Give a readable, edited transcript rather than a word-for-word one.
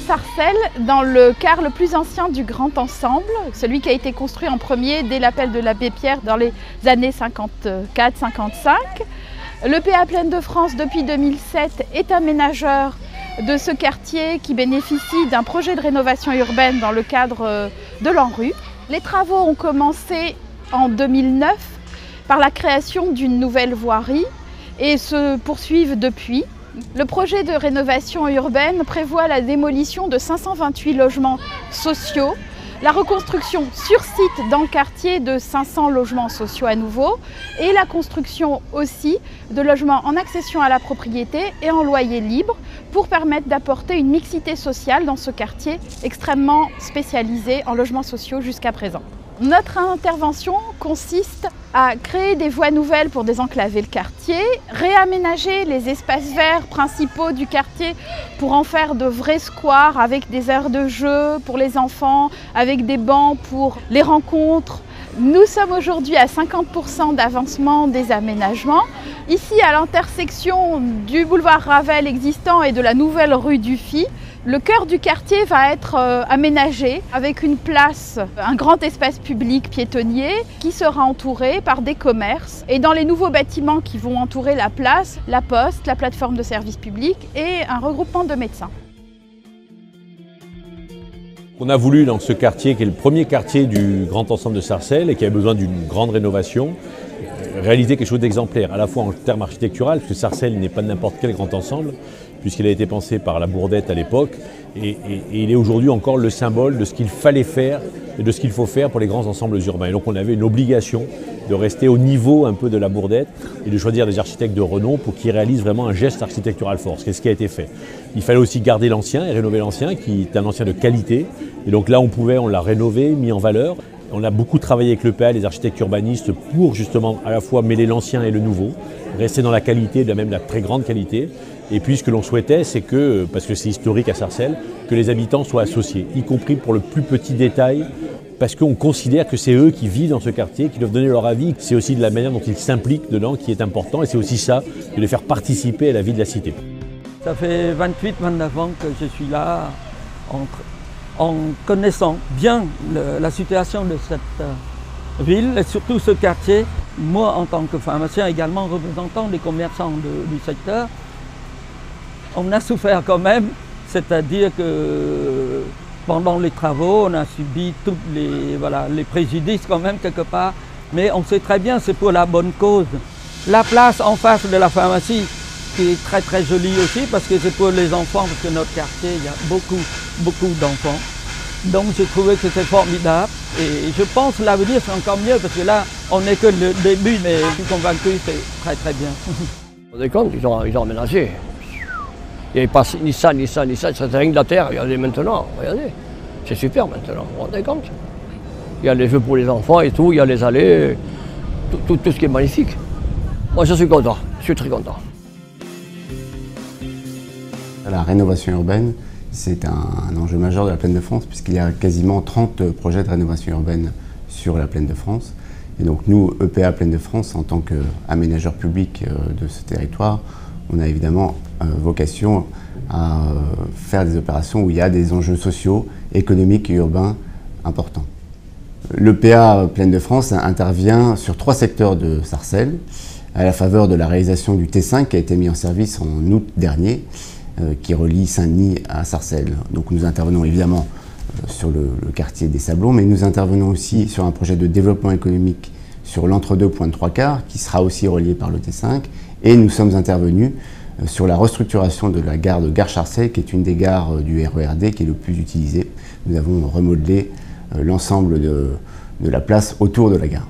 Sarcelles, dans le quart le plus ancien du Grand Ensemble, celui qui a été construit en premier dès l'appel de l'abbé Pierre dans les années 54-55. L'EPA Plaine de France, depuis 2007, est aménageur de ce quartier qui bénéficie d'un projet de rénovation urbaine dans le cadre de l'ANRU. Les travaux ont commencé en 2009 par la création d'une nouvelle voirie et se poursuivent depuis. Le projet de rénovation urbaine prévoit la démolition de 528 logements sociaux, la reconstruction sur site dans le quartier de 500 logements sociaux à nouveau et la construction aussi de logements en accession à la propriété et en loyer libre pour permettre d'apporter une mixité sociale dans ce quartier extrêmement spécialisé en logements sociaux jusqu'à présent. Notre intervention consiste à créer des voies nouvelles pour désenclaver le quartier, réaménager les espaces verts principaux du quartier pour en faire de vrais squares avec des aires de jeu pour les enfants, avec des bancs pour les rencontres. Nous sommes aujourd'hui à 50% d'avancement des aménagements. Ici, à l'intersection du boulevard Ravel existant et de la nouvelle rue Dufy, le cœur du quartier va être aménagé avec une place, un grand espace public piétonnier qui sera entouré par des commerces. Et dans les nouveaux bâtiments qui vont entourer la place, la poste, la plateforme de service public et un regroupement de médecins. On a voulu, dans ce quartier, qui est le premier quartier du Grand Ensemble de Sarcelles et qui a besoin d'une grande rénovation, réaliser quelque chose d'exemplaire, à la fois en termes architectural, parce que Sarcelles n'est pas n'importe quel grand ensemble, puisqu'il a été pensé par la Bourdette à l'époque, et il est aujourd'hui encore le symbole de ce qu'il fallait faire et de ce qu'il faut faire pour les grands ensembles urbains. Et donc on avait une obligation de rester au niveau un peu de la Bourdette et de choisir des architectes de renom pour qu'ils réalisent vraiment un geste architectural fort, ce qui a été fait. Il fallait aussi garder l'ancien et rénover l'ancien, qui est un ancien de qualité. Et donc là on l'a rénové, mis en valeur. On a beaucoup travaillé avec l'EPA, les architectes urbanistes, pour justement à la fois mêler l'ancien et le nouveau, rester dans la qualité, même la très grande qualité. Et puis ce que l'on souhaitait, c'est que, parce que c'est historique à Sarcelles, que les habitants soient associés, y compris pour le plus petit détail, parce qu'on considère que c'est eux qui vivent dans ce quartier, qui doivent donner leur avis. C'est aussi de la manière dont ils s'impliquent dedans qui est important, et c'est aussi ça, de les faire participer à la vie de la cité. Ça fait 28-29 ans que je suis là, en connaissant bien la situation de cette ville et surtout ce quartier. Moi, en tant que pharmacien, également représentant des commerçants du secteur, on a souffert quand même, c'est-à-dire que pendant les travaux, on a subi tous les préjudices quand même quelque part, mais on sait très bien c'est pour la bonne cause. La place en face de la pharmacie, qui est très très jolie aussi, parce que c'est pour les enfants, parce que notre quartier, il y a beaucoup d'enfants. Donc j'ai trouvé que c'était formidable et je pense que l'avenir c'est encore mieux, parce que là, on n'est que le début, mais je suis convaincu que c'est très très bien. Vous vous rendez compte, ils ont aménagé. Il n'y avait pas ni ça, c'était rien que la terre. Regardez maintenant, regardez. C'est super maintenant, vous vous rendez compte? Il y a les jeux pour les enfants et tout, il y a les allées, tout ce qui est magnifique. Moi je suis content, je suis très content. La rénovation urbaine, c'est un enjeu majeur de la Plaine de France, puisqu'il y a quasiment 30 projets de rénovation urbaine sur la Plaine de France. Et donc nous, EPA Plaine de France, en tant qu'aménageur public de ce territoire, on a évidemment vocation à faire des opérations où il y a des enjeux sociaux, économiques et urbains importants. L'EPA Plaine de France intervient sur 3 secteurs de Sarcelles, à la faveur de la réalisation du T5 qui a été mis en service en août dernier, qui relie Saint-Denis à Sarcelles. Donc nous intervenons évidemment sur le quartier des Sablons, mais nous intervenons aussi sur un projet de développement économique sur l'entre-deux Pointe 3/4, qui sera aussi relié par le T5, et nous sommes intervenus sur la restructuration de la gare de Gare-Charcey, qui est une des gares du RERD qui est le plus utilisée. Nous avons remodelé l'ensemble de la place autour de la gare.